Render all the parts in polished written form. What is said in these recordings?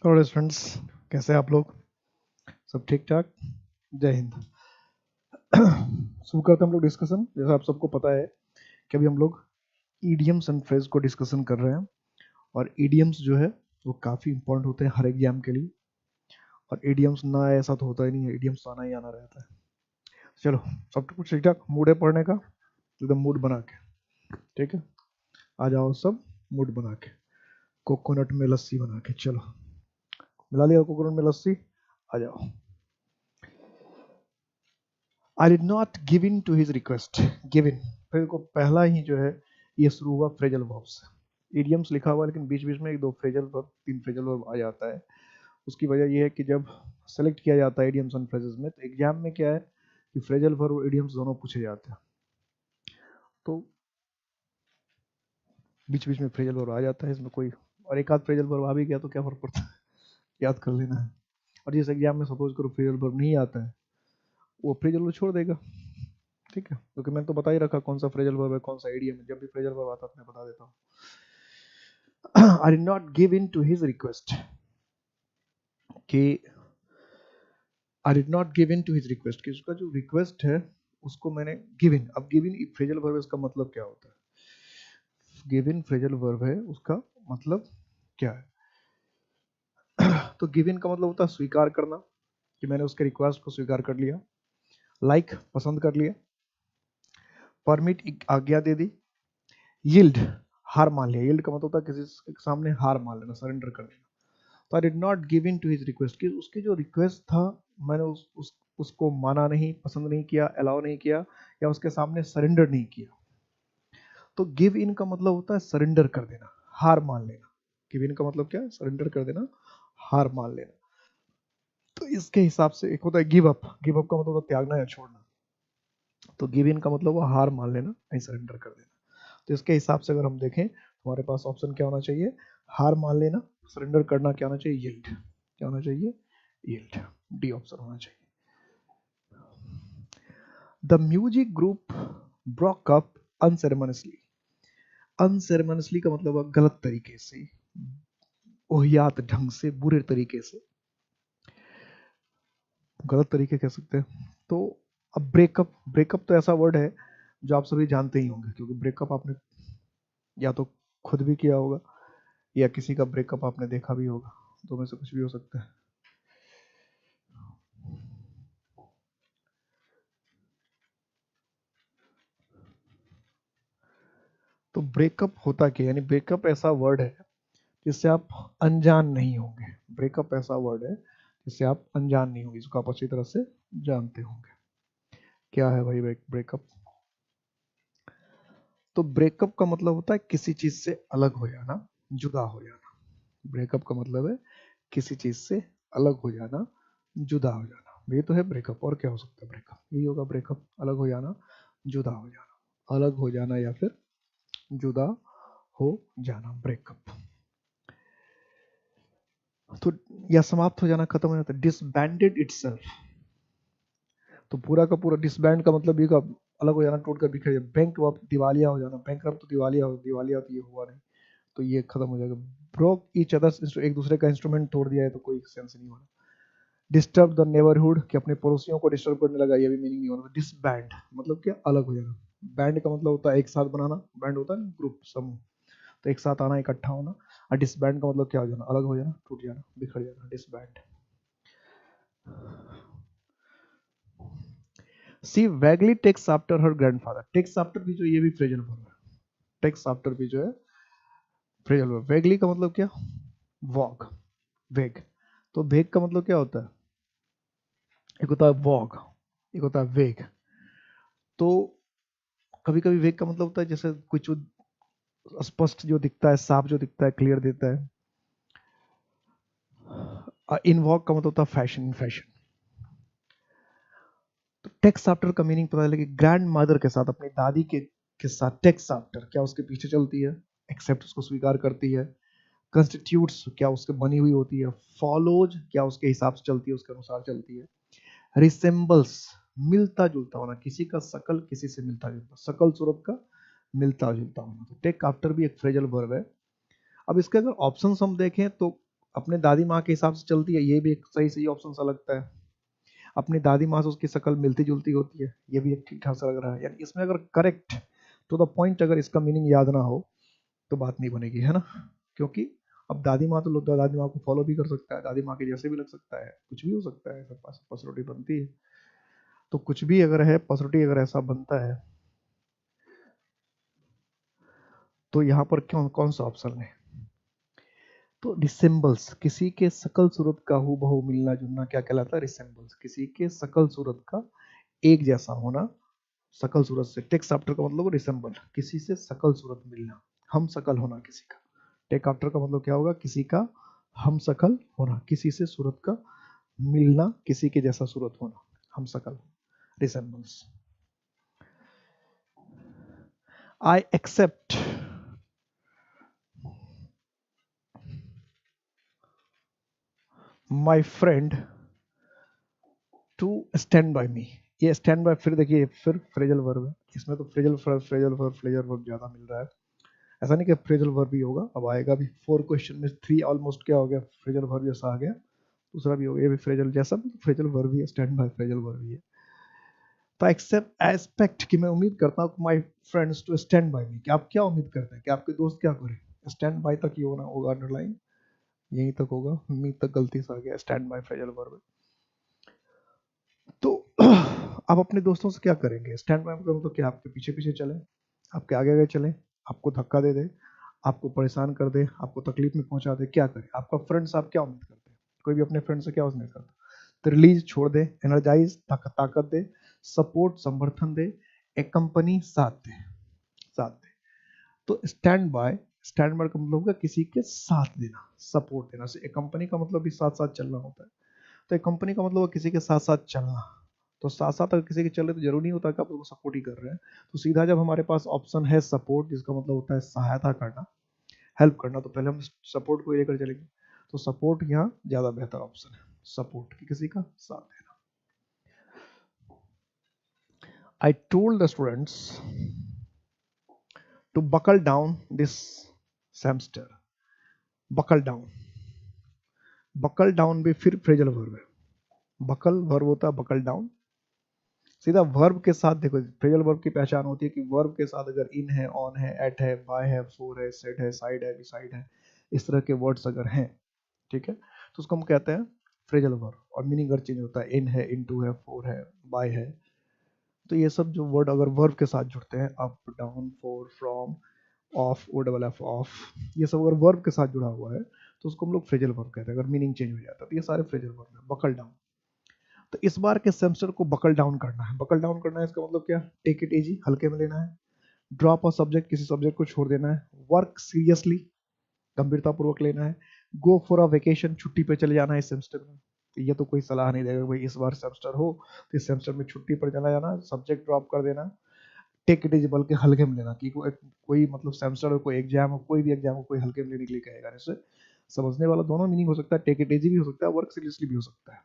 और स्टूडेंट्स, कैसे हैं आप लोग? सब ठीक ठाक? जय हिंद। शुरू करते हैं हम लोग डिस्कशन। जैसा आप सबको पता है कि अभी हम लोग ईडियम्स एंड फ्रेज को डिस्कशन कर रहे हैं, और ईडियम्स जो है वो काफ़ी इंपॉर्टेंट होते हैं हर एग्जाम के लिए। और ईडियम्स ना आए ऐसा तो होता ही नहीं है, ईडियम्स आना ही आना रहता है। चलो, सब कुछ ठीक ठाक? मूड है पढ़ने का? एकदम मूड बना के, ठीक है? आ जाओ सब, मूड बना के, कोकोनट में लस्सी बना के। चलो, मिला लिया कोकोनट में लस्सी, आ जाओ। I did not give in to his request. Give in, फिर को पहला ही जो है ये शुरू हुआ फ्रेजल वर्ब से। इडियम्स लिखा हुआ लेकिन बीच बीच में एक दो फ्रेजल वर्ब, तीन फ्रेजल वर्ब आ जाता है। उसकी वजह ये है कि जब सेलेक्ट किया जाता है इडियम्स एंड फ्रेजेस में, तो एग्जाम में क्या है कि फ्रेजल वर्ब और इडियम्स दोनों पूछे जाते हैं। तो बीच बीच में फ्रेजल वर्ब आ जाता है इसमें कोई, और एक आध फ्रेजल वर्ब आ भी गया तो क्या फर्क पड़ता है, याद कर लेना है। और जिस एग्जाम में सपोज करो फ्रेजल वर्ब नहीं आता है, वो फ्रेजल वर्ब छोड़ देगा, ठीक है? क्योंकि मैंने तो बता ही रखा कौन सा फ्रेजल वर्ब है, कौन सा इडियम है। जब भी फ्रेजल वर्ब आता है मैं बता देता हूँ। I did not give in to his request, कि I did not give in to his request, कि उसका जो रिक्वेस्ट है उसको मैंने गिव इन। अब गिव इन फ्रेजल वर्ब है, इसका मतलब क्या होता है? गिव इन फ्रेजल वर्ब है, उसका मतलब क्या है? तो गिव इन का मतलब होता है स्वीकार करना, कि मैंने उसके रिक्वेस्ट को स्वीकार कर लिया। लाइक पसंद कर लिया। परमिट आज्ञा दे दी। यील्ड हार मान लिया। यील्ड का मतलब होता है किसी के सामने हार मान लेना, सरेंडर कर देना। तो I did not give in to his request, कि उसकी जो रिक्वेस्ट था मैंने उसको माना नहीं, पसंद नहीं किया, अलाउ नहीं किया, या उसके सामने सरेंडर नहीं किया। तो गिव इन का मतलब होता है सरेंडर कर देना, हार मान लेना। गिव इन का मतलब क्या है? सरेंडर कर देना, हार मान लेना। तो इसके हिसाब से एक होता है गिव अप। गिव अप का मतलब होता है त्यागना या छोड़ना। तो गिव इन का मतलब वो हार मान लेना, नहीं सरेंडर कर देना। तो इसके हिसाब से अगर हम देखें तो हमारे पास ऑप्शन क्या होना चाहिए? हार मान लेना। सरेंडर करना क्या होना चाहिए? यील्ड। क्या होना चाहिए? यील्ड। डी ऑप्शन होना चाहिए। The music group broke up unceremoniously. Unceremoniously का मतलब है गलत तरीके से, ओहियात ढंग से, बुरे तरीके से, गलत तरीके कह सकते हैं। तो अब ब्रेकअप, ब्रेकअप तो ऐसा वर्ड है जो आप सभी जानते ही होंगे, क्योंकि ब्रेकअप आपने या तो खुद भी किया होगा या किसी का ब्रेकअप आपने देखा भी होगा, दो में से कुछ भी हो सकता है। तो ब्रेकअप होता क्या, यानी ब्रेकअप ऐसा वर्ड है जिससे आप अनजान नहीं होंगे। ब्रेकअप ऐसा वर्ड है जिससे आप अनजान नहीं होंगे, इसको आप अच्छी तरह से जानते होंगे। क्या है भाई ब्रेकअप? तो ब्रेकअप का मतलब होता है किसी चीज से अलग हो जाना, जुदा हो जाना। ब्रेकअप का मतलब है किसी चीज से अलग हो जाना, जुदा हो जाना। ये तो है ब्रेकअप, और क्या हो सकता है? ब्रेकअप यही होगा। ब्रेकअप अलग हो जाना, जुदा हो जाना, अलग हो जाना या फिर जुदा हो जाना, ब्रेकअप। तो या समाप्त हो जाना, खत्म हो जाता है। डिसबैंडेड इटसेल्फ, तो पूरा का पूरा डिसबैंड का मतलब ये का अलग हो जाना, टूट कर बिखर जाना। बैंक दिवालिया हो जाना, बैंक तो दिवालिया हो, दिवालिया तो ये हुआ नहीं, तो ये खत्म हो जाएगा। ब्रोक ईच अदर्स, एक दूसरे का इंस्ट्रूमेंट तोड़ दिया है, तो कोई सेंस नहीं होना। डिस्टर्ब द नेबरहुड, कि अपने पड़ोसियों को डिस्टर्ब करने लगा, ये भी मीनिंग नहीं होना। डिसबैंड मतलब क्या? अलग हो जाना। बैंड का मतलब होता है एक साथ बनाना, बैंड होता है ना ग्रुप, समूह, तो एक साथ आना, इकट्ठा होना। और डिसबैंड का मतलब क्या हो जाना? अलग हो जाना, टूट जाना, बिखर जाना, disband. She vaguely takes after her grandfather. Takes after भी जो, ये भी फ्रेजल वर्ब है। टेक्स आफ्टर भी जो है फ्रेजल वर्ब। वैगली का मतलब क्या? वॉक, वेग। तो वेग का मतलब क्या होता है? एक होता है वॉक, एक होता है वेग। तो कभी कभी वेग का मतलब होता है जैसे कुछ स्पष्ट जो दिखता है, साफ जो दिखता है, क्लियर देता है। इनवॉक का मतलब होता है फैशन, इन फैशन। तो टेक्स आफ्टर का मीनिंग पता लगे, ग्रैंड मदर के साथ, अपनी दादी के साथ टेक्स आफ्टर, क्या उसके पीछे चलती है? एक्सेप्ट, उसको स्वीकार करती है। कंस्टिट्यूट्स, क्या उसके बनी हुई होती है। फॉलोज, क्या उसके हिसाब से चलती है, उसके अनुसार चलती है। रिसेंबल्स, मिलता जुलता होना, किसी का शकल किसी से मिलता जुलता, शकल सूरत का मिलता जुलता होना। तो टेक आफ्टर भी एक फ्रेजल वर्ब है। अब इसके अगर ऑप्शंस हम देखें तो अपने दादी माँ के हिसाब से चलती है, ये भी एक सही सही ऑप्शन सा लगता है। अपनी दादी माँ से उसकी शक्ल मिलती जुलती होती है, ये भी एक ठीक ठाक सा लग रहा है। यानी इसमें अगर करेक्ट टू द पॉइंट अगर इसका मीनिंग याद ना हो तो बात नहीं बनेगी, है ना। क्योंकि अब दादी माँ तो लोग दादी माँ को फॉलो भी कर सकता है, दादी माँ के जैसे भी लग सकता है, कुछ भी हो सकता है, सब पसरोटी बनती है। तो कुछ भी अगर है, पसरोटी अगर ऐसा बनता है, तो यहाँ पर क्यों कौन सा ऑप्शन है? तो रिसेम्बल्स, किसी के शकल सूरत का हूबहू मिलना जुलना क्या कहलाता है? रिसेम्बल्स, किसी के शकल सूरत का एक जैसा होना। शकल सूरत से, टेक्स्ट आफ्टर का मतलब रिसेम्बल, किसी से शकल सूरत मिलना, हम शकल होना किसी का। टेक आफ्टर का मतलब क्या होगा? किसी का हम शकल होना, किसी से सूरत का मिलना, किसी के जैसा सूरत होना, हम शकल, resembles. I accept my friend to stand by me. ये स्टैंड बाय, फिर देखिए फिर फ्रेजल वर्ब है, इसमें तो फ्रेजल वर्ब ज्यादा मिल रहा है। ऐसा नहीं कि फ्रेजल वर्ब ही होगा, अब आएगा भी। 4 क्वेश्चन में 3 ऑलमोस्ट क्या हो गया? फ्रेजल वर्ब जैसा आ गया। दूसरा भी हो गया, ये भी फ्रेजल जैसा, फ्रेजल वर्ब ही है, स्टैंड बाय फ्रेजल वर्ब ही है। तो एक्सपेक्ट कि मैं उम्मीद करता हूँ my friends to stand by me, कि आप क्या उम्मीद करते हैं कि आपके दोस्त क्या करें? स्टैंड बाय तक ही होना होगा, अंडरलाइन यहीं तक होगा, मी तक गलती से आ गया, स्टैंड बाय फ्रेजल वर्ब। तो आप अपने दोस्तों से क्या करेंगे? स्टैंड बाय मतलब तो क्या आपके पीछे पीछे चले, आपके आगे आगे चले, आपको धक्का दे दे, आपको परेशान कर दे, आपको तकलीफ में पहुंचा दे, क्या करे? आपका फ्रेंड्स, आप क्या उम्मीद करते हैं? कोई भी अपने फ्रेंड से क्या उम्मीद करता? तो रिलीज, छोड़ दे, एनर्जाइज, ताकत दे, सपोर्ट, समर्थन दे, एक कंपनी, साथ दे। तो स्टैंड बाय का मतलब होगा किसी के साथ देना, सपोर्ट देना। से एक कंपनी का मतलब भी साथ साथ चलना होता है, तो एक कंपनी का मतलब है किसी के साथ साथ चलना। तो साथ साथ अगर किसी के चल रहे तो जरूरी नहीं होता कि आप उसको सपोर्ट ही कर रहे हैं। तो सीधा जब हमारे पास ऑप्शन है सपोर्ट, जिसका मतलब होता है सहायता करना, हेल्प करना, तो पहले हम सपोर्ट को ही लेकर चलेंगे। तो सपोर्ट यहाँ ज्यादा बेहतर ऑप्शन है, सपोर्ट की किसी का साथ देना। I told the students to buckle down this semester. Buckle down भी फिर फ्रेजल वर्ब है। बकल वर्ब होता है, बकल डाउन सीधा वर्ब के साथ। देखो फ्रेजल वर्ब की पहचान होती है कि वर्ब के साथ अगर इन है, ऑन है, एट है, बाय है, फोर है, सेट है, साइड है, बिसाइड है, इस तरह के वर्ड्स अगर हैं, ठीक है, तो उसको हम कहते हैं फ्रेजल वर्ब। और मीनिंग अगर चेंज होता है, इन है, इनटू है, फोर है, बाय है, तो ये सब जो वर्ड अगर वर्ब के साथ जुड़ते हैं, up, down, for, from, off, O double F, off, ये सब अगर वर्ब के साथ जुड़ा हुआ है तो उसको हम लोग फ्रेजल वर्ब कहते हैं। अगर मीनिंग चेंज हो जाता है तो ये सारे फ्रेजल वर्ब है। बकल डाउन, तो इस बार के सेमेस्टर को बकल डाउन करना है। बकल डाउन करना है इसका मतलब क्या? टेक इट इजी, हल्के में लेना है। ड्रॉप अ सब्जेक्ट, किसी सब्जेक्ट को छोड़ देना है। वर्क सीरियसली, गंभीरता पूर्वक लेना है। गो फॉर अ वेकेशन, छुट्टी पे चले जाना है इस सेमेस्टर में। ये तो कोई सलाह नहीं देगा भाई इस बार सेमेस्टर हो तो इस सेमेस्टर में छुट्टी पर चला जाना, सब्जेक्ट ड्रॉप कर देना। टेक इट इजी, बल्कि हल्के में लेना, कि कोई मतलब सेमेस्टर हो, कोई एग्जाम हो, कोई भी एग्जाम हो, कोई हल्के में लेने के लिए कहेगा। जैसे समझने वाला दोनों मीनिंग हो सकता है, टेक इट इजी भी हो सकता है, वर्क सीरियसली भी हो सकता है,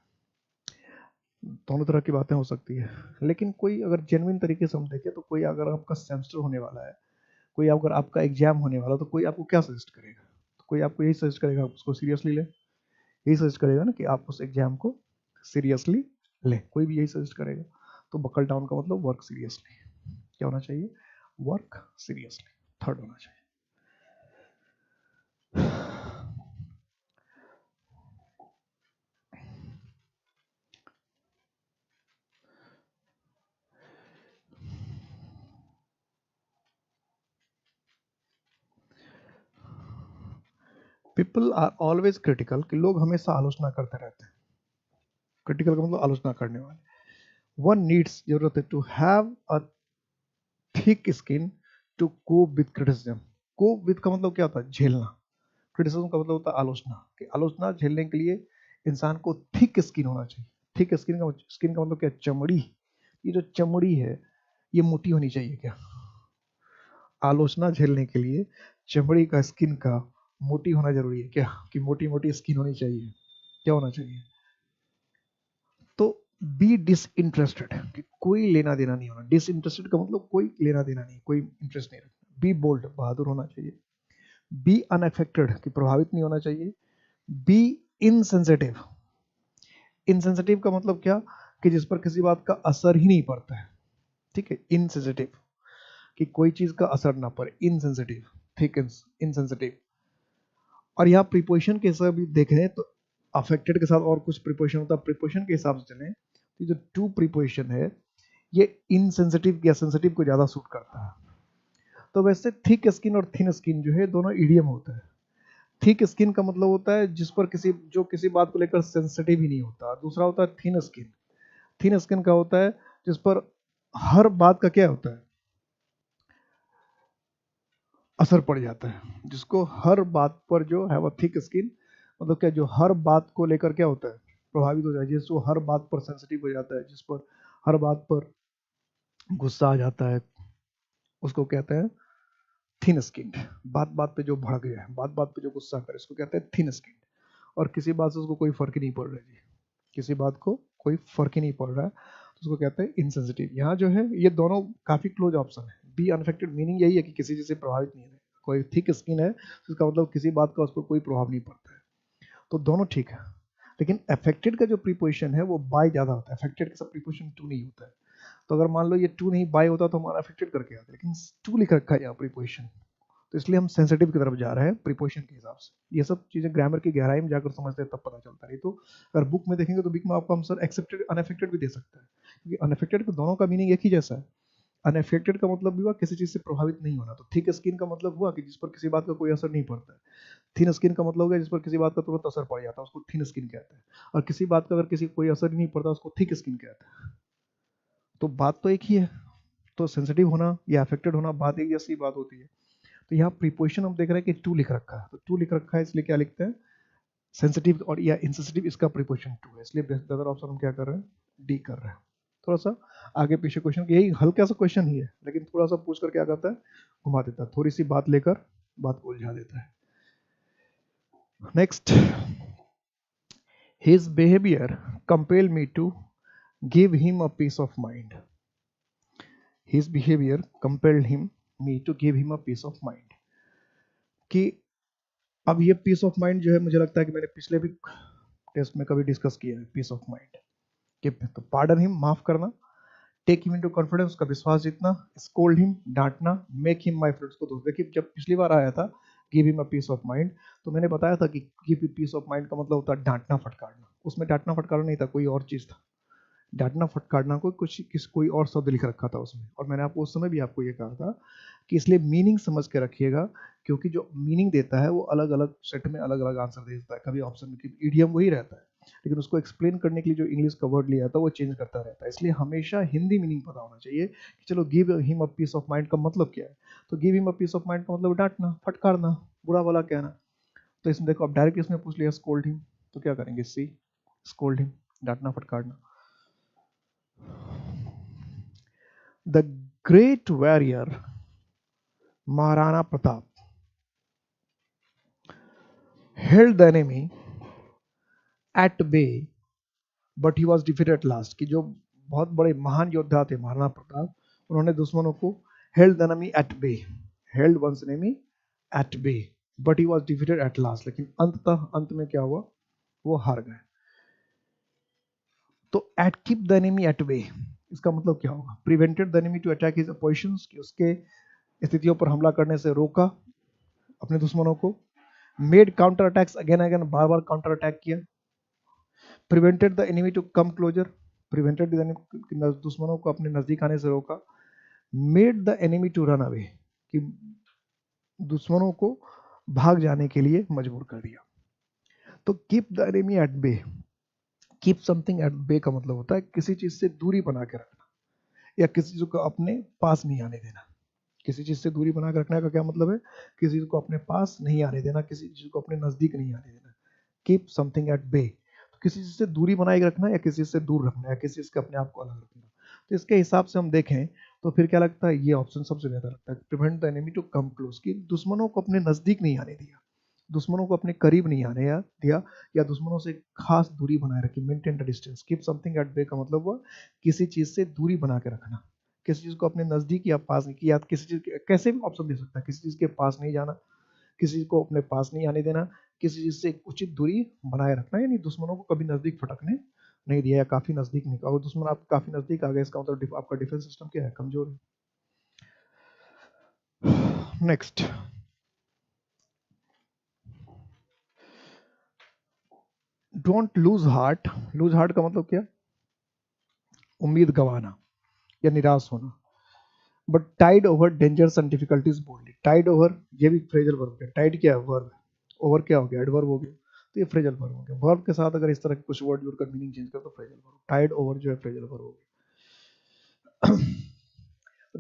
दोनों तरह की बातें हो सकती है। लेकिन कोई अगर जेन्युइन तरीके से हम देखें तो कोई अगर आपका सेमेस्टर होने वाला है, कोई अगर आपका एग्जाम होने वाला, तो कोई आपको क्या सजेस्ट करेगा? तो कोई आपको यही सजेस्ट करेगा आप उसको सीरियसली ले, यही सजेस्ट करेगा ना कि आप उस एग्जाम को सीरियसली ले, कोई भी यही सजेस्ट करेगा। तो बकल डाउन का मतलब वर्क सीरियसली, क्या होना चाहिए? वर्क सीरियसली, थर्ड होना चाहिए। पीपल आर ऑलवेज क्रिटिकल, कि लोग हमेशा आलोचना करते रहते हैं। क्रिटिकल का मतलब आलोचना करने वाले। वन नीड्स, जरूरत है, to have a thick skin to cope with criticism. Cope with का मतलब क्या होता है? झेलना। क्रिटिसिज्म का मतलब होता है आलोचना, कि आलोचना झेलने के लिए इंसान को थिक स्किन होना चाहिए। थिक स्किन का मतलब क्या? चमड़ी। ये जो चमड़ी है ये मोटी होनी चाहिए क्या? आलोचना झेलने के लिए चमड़ी का, स्किन का मोटी होना जरूरी है क्या? कि मोटी मोटी स्किन होनी चाहिए? क्या होना चाहिए? तो बी डिसइंटरेस्टेड, कि कोई लेना देना नहीं होना। डिसइंटरेस्टेड का मतलब कोई लेना देना नहीं, कोई इंटरेस्ट नहीं रखना। बी बोल्ड, बहादुर होना चाहिए। बी अनअफेक्टेड, कि प्रभावित नहीं होना चाहिए। B insensitive. इनसेंसिटिव का मतलब क्या, कि जिस पर किसी बात का असर ही नहीं पड़ता है, ठीक है, इनसेंसिटिव, कि कोई चीज का असर ना पड़े, इनसेंसिटिव, ठीक है, इनसेंसिटिव। और यहाँ प्रीपोजिशन के हिसाब भी देख रहे हैं तो अफेक्टेड के साथ और कुछ प्रीपोजिशन होता है, प्रीपोजिशन के हिसाब से चलें तो जो टू प्रीपोजिशन है ये इनसेंसिटिव या सेंसिटिव को ज्यादा सूट करता है। तो वैसे थिक स्किन और थिन स्किन जो है दोनों इडियम होता है। थिक स्किन का मतलब होता है जिस पर किसी बात को लेकर सेंसिटिव ही नहीं होता, दूसरा होता है थिन स्किन। थिन स्किन का होता है जिस पर हर बात का क्या होता है, असर पड़ जाता है, जिसको हर बात पर जो है वो थिक स्किन, मतलब क्या, जो हर बात को लेकर क्या होता है, प्रभावित हो जाए, जिसको हर बात पर सेंसिटिव हो जाता है, जिस पर हर बात पर गुस्सा आ जाता है, उसको कहते हैं थिन स्किन। बात बात पे जो भड़क गया है, बात बात पे जो गुस्सा करे, इसको कहते हैं थिन स्किन। और किसी बात से उसको कोई फर्क ही नहीं पड़ रहा है जी, किसी बात को कोई फर्क ही नहीं पड़ रहा है, तो उसको कहते हैं इनसेंसिटिव। यहाँ जो है ये दोनों काफी क्लोज ऑप्शन है। बी अनअफेक्टेड मीनिंग यही है कि किसी चीज से प्रभावित नहीं है, कोई थिक स्किन है तो इसका मतलब किसी बात का उस पर कोई प्रभाव नहीं पड़ता है, तो दोनों ठीक है। लेकिन अफेक्टेड का जो प्रीपोजिशन है वो बाय ज्यादा होता है, अफेक्टेड का सब प्रीपोजिशन टू नहीं होता है। तो अगर मान लो ये टू नहीं बाय होता तो हम अनअफेक्टेड करके आते, लेकिन टू लिख रखा है यहाँ प्रीपोजिशन, तो इसलिए हम सेंसिटिव की तरफ जा रहे हैं प्रीपोजिशन के हिसाब से। ये सब चीजें ग्रामर की गहराई में जाकर समझते हैं तब पता चलता है, नहीं तो अगर बुक में देखेंगे तो बुक में आपको आंसर एक्सेप्टेड अनअफेक्टेड भी दे सकता है, क्योंकि अनअफेक्टेड के दोनों का मीनिंग एक ही जैसा है। अनअफेक्टेड का मतलब भी हुआ किसी चीज से प्रभावित नहीं होना, तो थिक स्किन का मतलब हुआ कि जिस पर किसी बात का कोई असर नहीं पड़ता है। थिन स्किन का मतलब हो गया जिस पर किसी बात का तुरंत असर पड़ जाता है, उसको थिन स्किन कहते हैं। और किसी बात का अगर किसी कोई असर ही नहीं पड़ता उसको थिक स्किन कहते हैं। तो बात तो एक ही है, तो सेंसिटिव होना या अफेक्टेड होना बात एक जैसी बात होती है। तो यहाँ प्रीपोजिशन हम देख रहे हैं कि टू लिख रखा है, तो टू लिख रखा है इसलिए क्या लिखते हैं, सेंसिटिव और या इनसेंसिटिव, इसका प्रीपोजिशन टू है, इसलिए बेहतर ऑप्शन हम क्या कर रहे हैं, डी कर रहे हैं। थोड़ा सा आगे पीछे क्वेश्चन, यही हल्का सा क्वेश्चन ही है लेकिन थोड़ा सा पूछ कर क्या करता है, घुमा देता है, थोड़ी सी बात लेकर बात को उलझा देता है। Next, his behavior compelled me to give him a peace of mind. His behavior compelled me to give him a peace of mind. कि अब ये पीस ऑफ माइंड जो है, मुझे लगता है कि मैंने पिछले भी टेस्ट में कभी डिस्कस किया है पीस ऑफ माइंड, कि तो पार्डन हिम, माफ करना, टेक हिम इनटू कॉन्फिडेंस, उसका विश्वास जीतना, स्कोल्ड हिम, डांटना, मेक हिम माय फ्रेंड्स को दोस्त। देखिए जब पिछली बार आया था give him a piece of mind, तो मैंने बताया था कि give him peace of mind का मतलब होता है डांटना फटकारना, उसमें डांटना फटकारना नहीं था, कोई और चीज था। डांटना फटकारना को कोई और शब्द लिख रखा था उसमें, और मैंने आपको उस समय भी आपको ये कहा था कि इसलिए मीनिंग समझ के रखिएगा, क्योंकि जो मीनिंग देता है वो अलग अलग सेट में अलग अलग आंसर दे देता है, कभी ऑप्शन में इडियम वही रहता है, लेकिन उसको एक्सप्लेन करने के लिए जो इंग्लिश का वर्ड लिया था वो चेंज करता रहता है। इसलिए हमेशा हिंदी मीनिंग पता होना चाहिए कि चलो give him a piece of mind का मतलब क्या है। तो give him a piece of mind का मतलब डांटना, फटकारना, बुरा वाला कहना। तो इसमें देखो अब डायरेक्ट इसमें पूछ लिया स्कोल्ड हिम, तो क्या करेंगे, सी, स्कोल्ड हिम, डांटना फटकारना। The great warrior Maharana Pratap held the enemy at bay, but he was defeated at last। कि जो बहुत बड़े महान योद्धा थे महाराणा प्रताप, उन्होंने दुश्मनों को held the enemy at bay, held one's enemy at bay, but he was defeated at last। लेकिन अंत में क्या हुआ, वो हार गए। तो at keep the enemy at bay इसका मतलब क्या होगा, prevented the enemy to attack his oppositions, कि उसके स्थितियों पर हमला करने से रोका अपने दुश्मनों को। Made counter attacks again again, बार बार काउंटर अटैक किया। Prevented the enemy to come closer, prevented दुश्मनों को अपने नजदीक आने से रोका। Made the enemy to run away, कि दुश्मनों को भाग जाने के लिए मजबूर कर दिया। तो keep the enemy at bay, keep something at bay का मतलब होता है किसी चीज से दूरी बना के रखना, या किसी चीज को अपने पास नहीं आने देना। किसी चीज से दूरी बना के रखने का क्या मतलब है, किसी को अपने पास नहीं आने देना, किसी चीज को अपने नजदीक नहीं आने देना। कीप समथिंग एट बे, तो किसी चीज से दूरी बनाए रखना, या किसी से दूर रखना, या किसी चीज के अपने आप को अलग रखना। तो इसके हिसाब से हम देखें तो फिर क्या लगता है, ये ऑप्शन सबसे बेहतर लगता है, prevent the enemy to come close, कि दुश्मनों को अपने नजदीक नहीं आने दिया, दुश्मनों को अपने करीब नहीं आने दिया, या दुश्मनों से खास दूरी बनाए रखी, maintain the distance. Keep something at bay का मतलब हुआ किसी चीज से दूरी बना के रखना, किसी चीज को अपने नजदीक या पास नहीं किया, किसी चीज कैसे भी ऑप्शन दे सकता है, किसी चीज के पास नहीं जाना, किसी को अपने पास नहीं आने देना, किसी चीज से एक उचित दूरी बनाए रखना, यानी दुश्मनों को कभी नजदीक फटकने नहीं दिया, या काफी नजदीक नहीं। अगर दुश्मन आप काफी नजदीक आ गए, इसका मतलब आपका डिफेंस सिस्टम क्या है, कमजोर है। Next, don't lose heart. Lose heart का मतलब क्या, उम्मीद गंवाना या निराश होना। But tide over dangers and difficulties boldly. Tide over, ये भी फ्रेजल वर्ब है। टाइड क्या है, वर्ब। ओवर क्या हो गया, एडवर्ब हो गया, तो ये फ्रेजल वर्ब हो गया। वर्ब के साथ अगर इस तरह के कुछ वर्ड जुड़कर मीनिंग चेंज कर तो फ्रेजल वर्ब। टाइड ओवर जो है फ्रेजल वर्ब हो गया।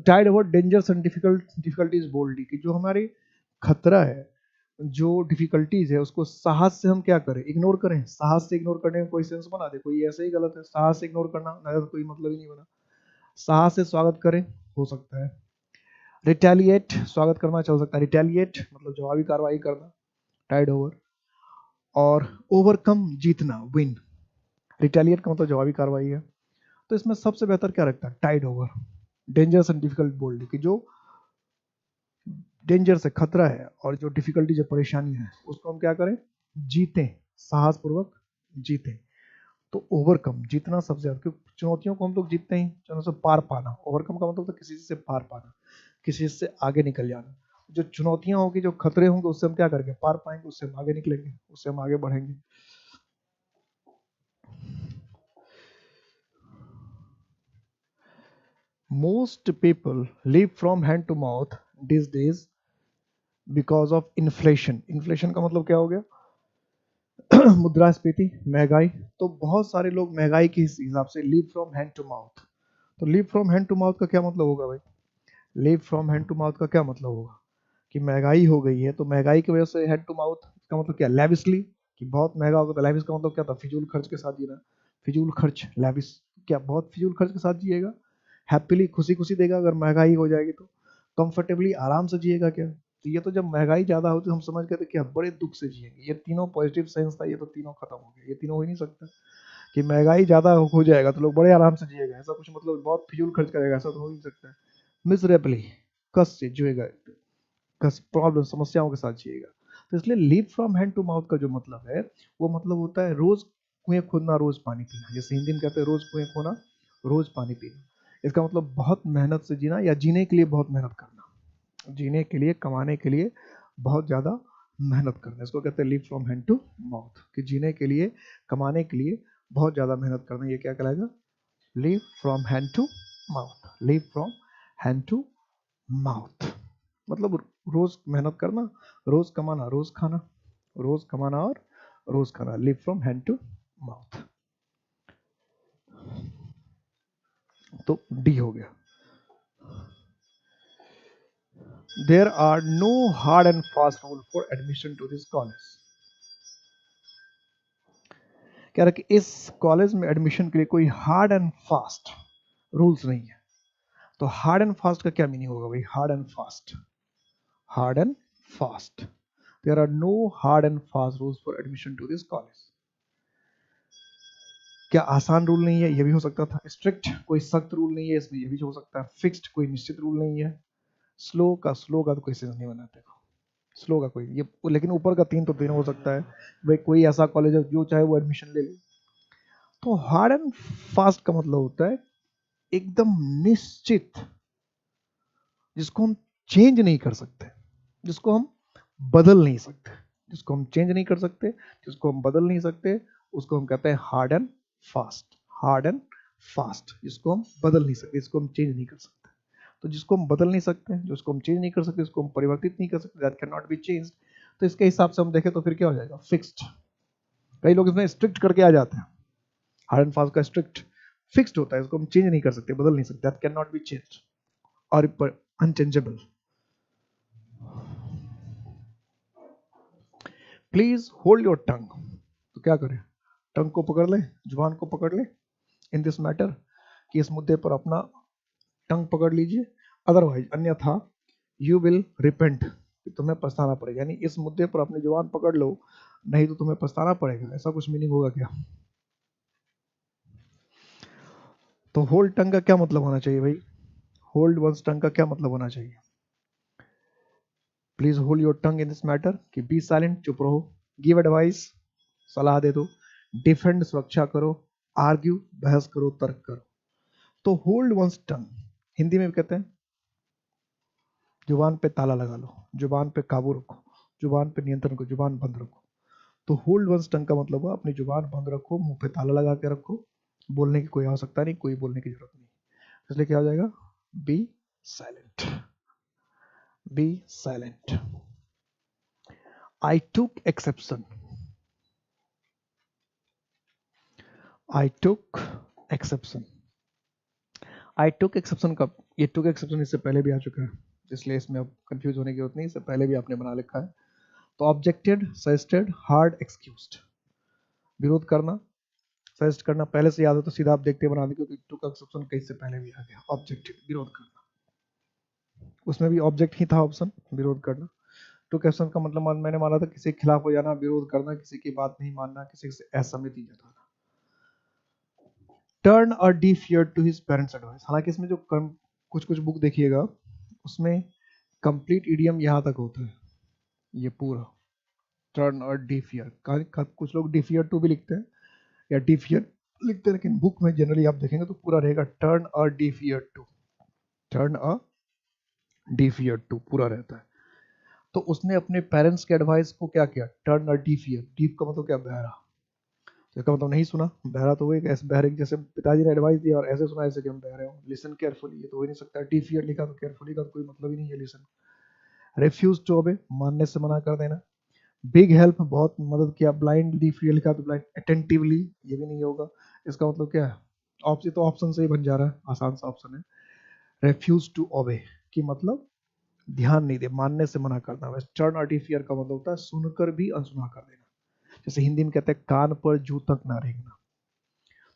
Tide over dangers and difficulties boldly, कि जो हमारे खतरा है, जो डिफिकल्टीज है, उसको साहस से हम क्या करें, इग्नोर करें। साहस से इग्नोर करने में कोई सेंस बना दे, कोई ऐसे ही गलत है। साहस से इग्नोर करना ना, कोई मतलब ही नहीं बना। साहस से स्वागत करें, हो सकता है। रिटेलिएट, स्वागत करना चल सकता है। रिटेलिएट मतलब जवाबी कार्रवाई करना, टाइड ओवर। और ओवरकम, जीतना, विन। रिटेलिएट का मतलब जवाबी कार्रवाई है। तो इसमें सबसे बेहतर क्या रखता है, tide over. Dangerous and difficult bold, कि जो डेंजर से खतरा है और जो डिफिकल्टी, जो परेशानी है, उसको हम क्या करें, जीते, साहस पूर्वक जीते। तो ओवरकम, जीतना सबसे ज्यादा, क्योंकि चुनौतियों को हम लोग जीतते हैं, चुनौतियों से पार पाना। ओवरकम का मतलब तो किसी चीज से पार पाना, किसी चीज से आगे निकल जाना। जो चुनौतियां होगी, जो खतरे होंगे, उससे हम क्या करेंगे, पार पाएंगे, उससे हम आगे निकलेंगे, उससे हम आगे बढ़ेंगे। Most people live from hand to mouth this days because of inflation. Inflation का मतलब क्या हो गया, मुद्रास्फीति, महंगाई। तो बहुत सारे लोग महंगाई के हिसाब से live from hand to mouth. तो live from hand to mouth का क्या मतलब होगा भाई, live from hand to mouth का क्या मतलब होगा, कि महंगाई हो गई है, तो महंगाई की वजह से हैंड टू माउथ का मतलब क्या, लैविशली, कि बहुत महंगा होगा। तो लैविश का मतलब क्या था, फिजूल खर्च के साथ जीना। फिजूल खर्च, लैविश, क्या बहुत फिजूल खर्च के साथ जिएगा। हैप्पीली, खुशी खुशी देगा अगर महंगाई हो जाएगी तो। कंफर्टेबली, आराम से जिएगा क्या। तो ये तो जब महंगाई ज्यादा होती है, हम समझ गए थे क्या, बड़े दुख से जिएंगे। ये तीनों पॉजिटिव सेंस था, ये तो तीनों खत्म हो गए। ये तीनों हो ही नहीं सकता, कि महंगाई ज्यादा हो जाएगा तो लोग बड़े आराम से जिएगा, ऐसा कुछ मतलब बहुत फिजूल खर्च करेगा, ऐसा तो हो ही नहीं सकता है। मिजरेबली, कष्ट से जिएगा, प्रॉब्लम, समस्याओं के साथ जिएगा। तो इसलिए live from hand to mouth का जो मतलब है, वो मतलब होता है रोज कुएं खोदना, रोज पानी पीना। जैसे हिंदी में कहते हैं रोज कुएं खोना, रोज पानी पीना। इसका मतलब बहुत मेहनत से जीना, या जीने के लिए बहुत मेहनत करना, जीने के लिए, कमाने के लिए बहुत ज्यादा मेहनत करना। इसको कहते हैं live from hand to mouth, कि जीने के लिए, कमाने के लिए बहुत ज्यादा मेहनत करना। ये क्या कहलाएगा, live from hand to mouth. Live from hand to mouth मतलब रोज मेहनत करना, रोज कमाना, रोज खाना, रोज कमाना और रोज खाना। Live from hand to mouth. तो डी हो गया। There are no hard and fast rule for admission to this college. कह रहा कि इस कॉलेज में एडमिशन के लिए कोई हार्ड एंड फास्ट रूल्स नहीं है। तो हार्ड एंड फास्ट का क्या मीनिंग होगा भाई, hard and fast, hard and fast. There are no hard and fast rules for admission to this college. क्या आसान रूल नहीं है, ये भी हो सकता था। स्ट्रिक्ट, कोई सख्त रूल नहीं है इसमें, ये भी हो सकता है। फिक्स्ड, कोई निश्चित रूल नहीं है। स्लो का तो कोई सेंस नहीं बनाते, स्लो का कोई ये, लेकिन ऊपर का तीन तो तीन हो सकता है। भाई कोई ऐसा कॉलेज है जो चाहे वो एडमिशन ले ले। तो हार्ड एंड फास्ट का मतलब होता है एकदम निश्चित, जिसको हम चेंज नहीं कर सकते, जिसको हम बदल नहीं सकते, जिसको हम चेंज नहीं कर सकते, जिसको हम बदल नहीं सकते, उसको हम कहते हैं hard and fast. Hard and fast, जिसको हम बदल नहीं सकते, जिसको हम चेंज नहीं कर सकते। तो जिसको हम बदल नहीं सकते, जिसको हम चेंज नहीं कर सकते, जिसको हम परिवर्तित नहीं कर सकते, that can not be changed. तो इसके हिसाब से हम देखें तो फिर क्या हो जाएगा, फिक्स्ड। कई लोग इसमें स्ट्रिक्ट करके आ जाते हैं। हार्ड एंड फास्ट का स्ट्रिक्ट, फिक्स्ड होता है, इसको हम चेंज नहीं कर सकते, बदल नहीं सकते, that can not be changed, और unchangeable. Please hold your tongue. तो क्या करें, टंग को पकड़ ले, जुबान को पकड़ ले, इन दिस मैटर, कि इस मुद्दे पर अपना टंग पकड़ लीजिए। अदरवाइज, अन्यथा, यू विल रिपेंट, तुम्हें पछताना पड़ेगा। यानी इस मुद्दे पर अपनी जुबान पकड़ लो, नहीं तो तुम्हें पछताना पड़ेगा। ऐसा कुछ मीनिंग होगा क्या। तो होल्ड टंग का क्या मतलब होना चाहिए भाई, होल्ड वंस टंग का क्या मतलब होना चाहिए। Please hold your tongue in this matter, कि बी साइलेंट, चुप रहो, गिव एडवाइस, सलाह दे दो, डिफेंड, सुरक्षा करो, आर्ग्यू, बहस करो, तर्क करो। तो होल्ड वंस टंग हिंदी में भी कहते हैं जुबान पे ताला लगा लो, जुबान पे काबू रखो, जुबान पे नियंत्रण को, जुबान बंद रखो। तो होल्ड वंस टंग का मतलब हुआ अपनी जुबान बंद रखो, मुंह पे ताला लगा के रखो, बोलने की कोई आवश्यकता नहीं, कोई बोलने की जरूरत नहीं। इसलिए क्या हो जाएगा, बी साइलेंट, बी साइलेंट। आई टुक एक्सेप्शन, आई टुक एक्सेप्शन, आई टुक एक्सेप्शन का, ये टुक एक्सेप्शन इससे पहले भी आ चुका है, इसलिए इसमें अब कंफ्यूज होने की जरूरत नहीं, इससे पहले भी आपने बना लिखा है। तो ऑब्जेक्टेड, सजेस्टेड, हार्ड, एक्सक्यूज्ड, विरोध करना, सजेस्ट करना, पहले से याद हो तो सीधा आप देखते बना दें, क्योंकि टुक एक्सेप्शन कहीं से पहले भी आ गया। ऑब्जेक्टेड, विरोध करना, उसमें भी ऑब्जेक्ट ही था ऑप्शन, विरोध करना। टुक एक्सेप्शन का मतलब मैंने माना था किसी के खिलाफ हो जाना, विरोध करना, किसी की बात नहीं मानना, किसी से असहमति जताना। Turn a deaf ear to his parents advice, हालांकि इसमें जो कुछ कुछ बुक देखिएगा उसमें कंप्लीट इडियम यहाँ तक होता है, ये पूरा टर्न और डीफ ईयर, कुछ लोग डीफ ईयर टू भी लिखते हैं या डीफ ईयर लिखते हैं, लेकिन बुक में जनरली आप देखेंगे तो पूरा रहेगा turn a deaf ear to, turn a deaf ear to पूरा रहता है। तो उसने अपने पेरेंट्स के एडवाइस को क्या किया, turn a deaf year, deaf का मतलब क्या, बहरा, तो इसका मतलब नहीं सुना, बहरा तो वो एक ऐसे बहरे जैसे पिताजी ने एडवाइस दिया और ऐसे सुना ऐसे कि हम बहरे हो, लिसन केयरफुली, ये तो हो ही नहीं सकता, डीफ ईयर लिखा तो केयरफुली का तो कोई मतलब ही नहीं है, लिसन। रिफ्यूज टू ओबे, मानने से मना कर देना। बिग हेल्प, बहुत मदद किया, ब्लाइंडली फ्री लिखा तो ब्लाइंड, अटेंटिवली, ये भी नहीं होगा, इसका मतलब क्या है, ऑप्शन तो ऑप्शन से ही बन जा रहा है, आसान सा ऑप्शन है। रेफ्यूज टू ओबे की मतलब ध्यान नहीं दे, मानने से मना करना। वैसे टर्न आर्टिफियर का मतलब होता है सुनकर भी अनसुना कर देना, जैसे हिंदी में कहते हैं कान पर जू तक ना रेंगना,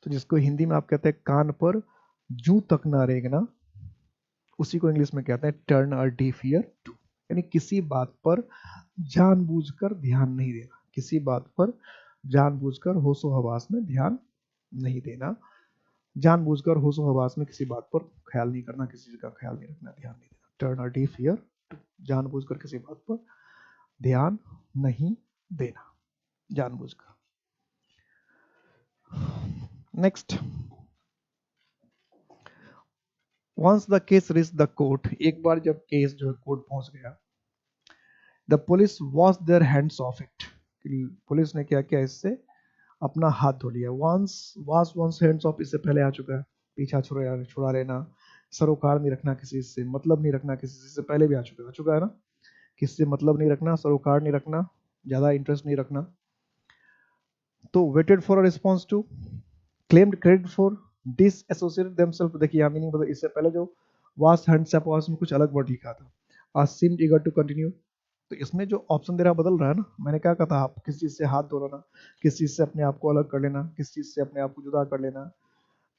तो जिसको हिंदी में आप कहते हैं कान पर जू तक ना रेंगना, उसी को इंग्लिश में कहते हैं turn a deaf ear to, यानी किसी बात पर जानबूझकर ध्यान नहीं देना, किसी बात पर जानबूझकर होशो हवास में ध्यान नहीं देना, जानबूझकर होशो हवास में किसी बात पर ख्याल नहीं करना, किसी चीज का ख्याल नहीं रखना, ध्यान नहीं देना। Turn a deaf ear to, जानबूझकर किसी बात पर ध्यान नहीं देना, जानबूझकर। Next, once the case reach the court, एक बार जब केस जो है कोर्ट पहुंच गया, the police wash their hands off it, police ने क्या किया, इससे अपना हाथ धो लिया। One's, wash one's hands off इससे पहले आ चुका है, पीछा छुड़ा लेना, सरोकार नहीं रखना किसी से, मतलब नहीं रखना किसी से पहले भी आ चुका है ना, किसी से मतलब नहीं रखना, सरोकार नहीं रखना, ज्यादा इंटरेस्ट नहीं रखना। तो waited for a response to, claimed credit for, disassociated themselves, देखिए यहाँ मीनिंग, इससे पहले जो वॉश हैंड्स ऑफ वॉश में कुछ अलग वर्ड लिखा था, आज सीम्ड ईगर टू कंटिन्यू, तो इसमें जो ऑप्शन दे रहा बदल रहा है ना, मैंने क्या कहा था, आप किस चीज से हाथ धो लेना, किस चीज से अपने आप को अलग कर लेना, किस चीज से अपने आप को जुदा कर लेना,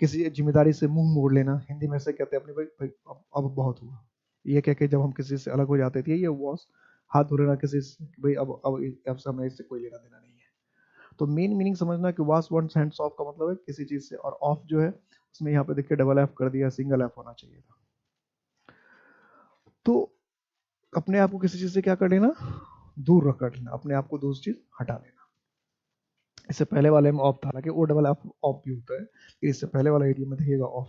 किसी जिम्मेदारी से मुंह मोड़ लेना, हिंदी में से कहते हैं अपने भाई अब बहुत हुआ, ये कह के जब हम किसी से अलग हो जाते थे, ये वॉश, हाथ धो लेना किसी से, भाई अब से हमें इससे कोई लेना देना नहीं है। तो मेन मीनिंग समझना कि वॉश वंस हैंड्स ऑफ का मतलब है किसी चीज से, और ऑफ जो है उसमें यहाँ पे देखिए डबल एफ कर दिया, सिंगल एफ होना चाहिए था। तो अपने आप को किसी चीज से क्या कर लेना, दूर रख कर लेना, अपने आप को दूसरी चीज हटा लेना। इससे पहले वाले में ऑफ था, हालांकि ओ डबल एफ ऑफ भी होता है, इससे पहले वाला एरिया में देखिएगा off,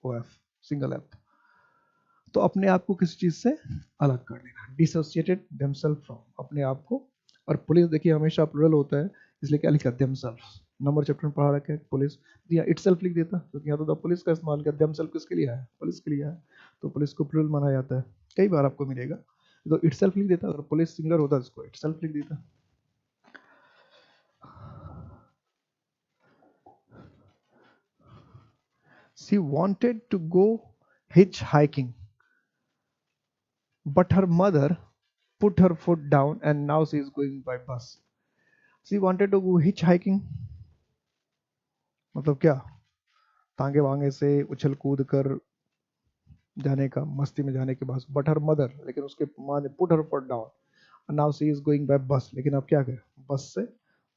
O F, single F. तो अपने आप को किसी चीज से अलग कर लेना, डिसोसिएटेड देमसेल्फ फ्रॉम, अपने आप को। और पुलिस देखिए हमेशा प्लुरल होता है, इसलिए क्या लिखा, देमसेल्फ, नंबर चैप्टर में पढ़ा रखा है, पुलिस दिया इटसेल्फ लिख देता, क्योंकि यहाँ तो पुलिस का इस्तेमाल किया, देमसेल्फ किसके लिए है, पुलिस के लिए है, तो पुलिस को प्लुरल माना जाता है, कई बार आपको मिलेगा, तो इटसेल्फ लिख देता, अगर पुलिस सिंगुलर होता इसको इटसेल्फ लिख देता। She wanted to go hitchhiking, but her mother put her foot down and now she is going by bus. She wanted to go hitchhiking, मतलब क्या, तांगे वांगे से उछल कूद कर जाने का, मस्ती में जाने के बाद, बट हर मदर, लेकिन उसके माँ ने put her foot down, now she is going by बस, लेकिन अब क्या करे, बस से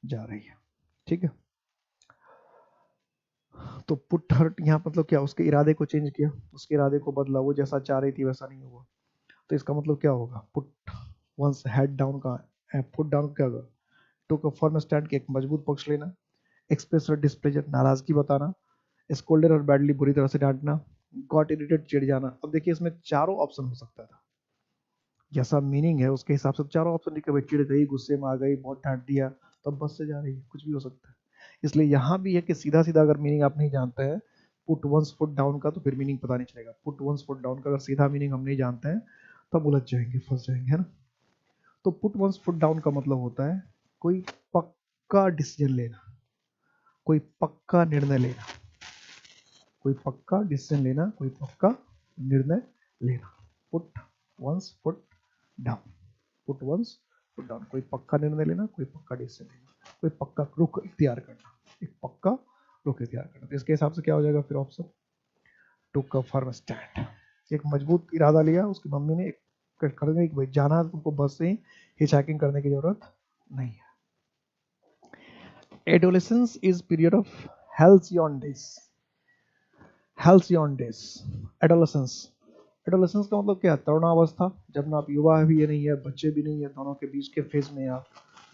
जा रही है, ठीक है। तो पुट हर यहाँ मतलब क्या, उसके इरादे को चेंज किया, उसके इरादे को बदला, वो जैसा चाह रही थी वैसा नहीं हुआ, तो इसका मतलब क्या होगा, पुट वंस हेड डाउन का फुट डाउन क्या होगा, टुक अ फर्म स्टैंड के एक मजबूत पक्ष लेना, एक्सप्रेस डिस्प्लेजर नाराजगी बताना, स्कोल्डर और बैडली बुरी तरह से डांटना, गॉट इरिटेड चिढ़ जाना। अब देखिए इसमें चारों ऑप्शन हो सकता था, जैसा मीनिंग है उसके हिसाब से चारों ऑप्शन लिखे हुए, चिढ़ गई, गुस्से में आ गई, बहुत डांट दिया, तब बस से जा रही है, कुछ भी हो सकता है। इसलिए यहाँ भी है कि सीधा सीधा अगर मीनिंग आप नहीं जानते हैं पुट वंस फुट डाउन का, तो फिर मीनिंग पता नहीं चलेगा। पुट वंस फुट डाउन का अगर सीधा मीनिंग हम नहीं जानते हैं तब उलझ जाएंगे, फंस जाएंगे, है ना। तो पुट वंस फुट डाउन का मतलब होता है कोई पक्का डिसीजन लेना, कोई पक्का निर्णय लेना, कोई पक्का डिसीजन लेना, कोई पक्का निर्णय लेना। Put one's foot down, put one's foot down, कोई पक्का निर्णय लेना, कोई पक्का डिसीजन लेना, कोई पक्का रुख इख्तियार करना, एक पक्का रुख इख्तियार करना। तो इसके हिसाब से क्या हो जाएगा फिर option, took a firm stand, एक मजबूत इरादा लिया उसकी मम्मी ने एक करने की, भाई जाना है तुमको, बस से ही हिचहाइकिंग करने की जरूरत नहीं है। Adolescence is period of halcyon days, halcyon days, adolescence, adolescence का मतलब क्या है, तरुणावस्था, जब ना आप युवा भी ये नहीं है, बच्चे भी नहीं है, दोनों के बीच के फेज में आप,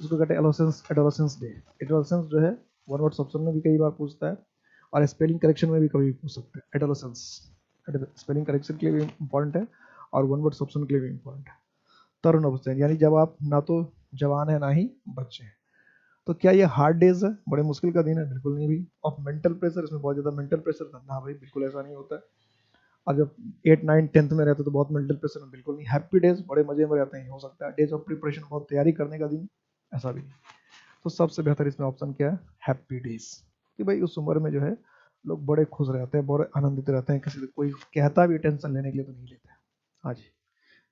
उसको कहते हैं एडोलेसेंस, एडोलेसेंस डे। एडोलेसेंस जो है वन वर्ड ऑप्शन में भी कई बार पूछता है और स्पेलिंग करेक्शन में भी कभी भी पूछ सकते हैं। एडोलेसेंस स्पेलिंग करेक्शन के लिए भी इंपॉर्टेंट है और वन वर्ड ऑप्शन के लिए भी इंपॉर्टेंट है। तरुण अवस्था यानी जब आप ना तो जवान है ना ही बच्चे हैं। तो क्या ये हार्ड डेज है, बड़े मुश्किल का दिन है, बिल्कुल नहीं भी। ऑफ मेंटल प्रेशर, इसमें बहुत ज्यादा मेंटल प्रेशर था ना भाई, बिल्कुल ऐसा नहीं होता है। और जब 8 9 10th में रहते तो बहुत मेंटल प्रेशर में, बिल्कुल नहीं। हैप्पी डेज, बड़े मजे में रहते हैं, हो सकता है। डेज ऑफ प्रिपरेशन, बहुत तैयारी करने का दिन, ऐसा भी नहीं। तो सबसे बेहतर इसमें ऑप्शन क्या है, हैप्पी डेज, कि भाई उस उम्र में जो है लोग बड़े खुश रहते हैं, बड़े आनंदित रहते हैं, किसी से कोई कहता भी टेंशन लेने के लिए तो नहीं लेते। हाँ जी,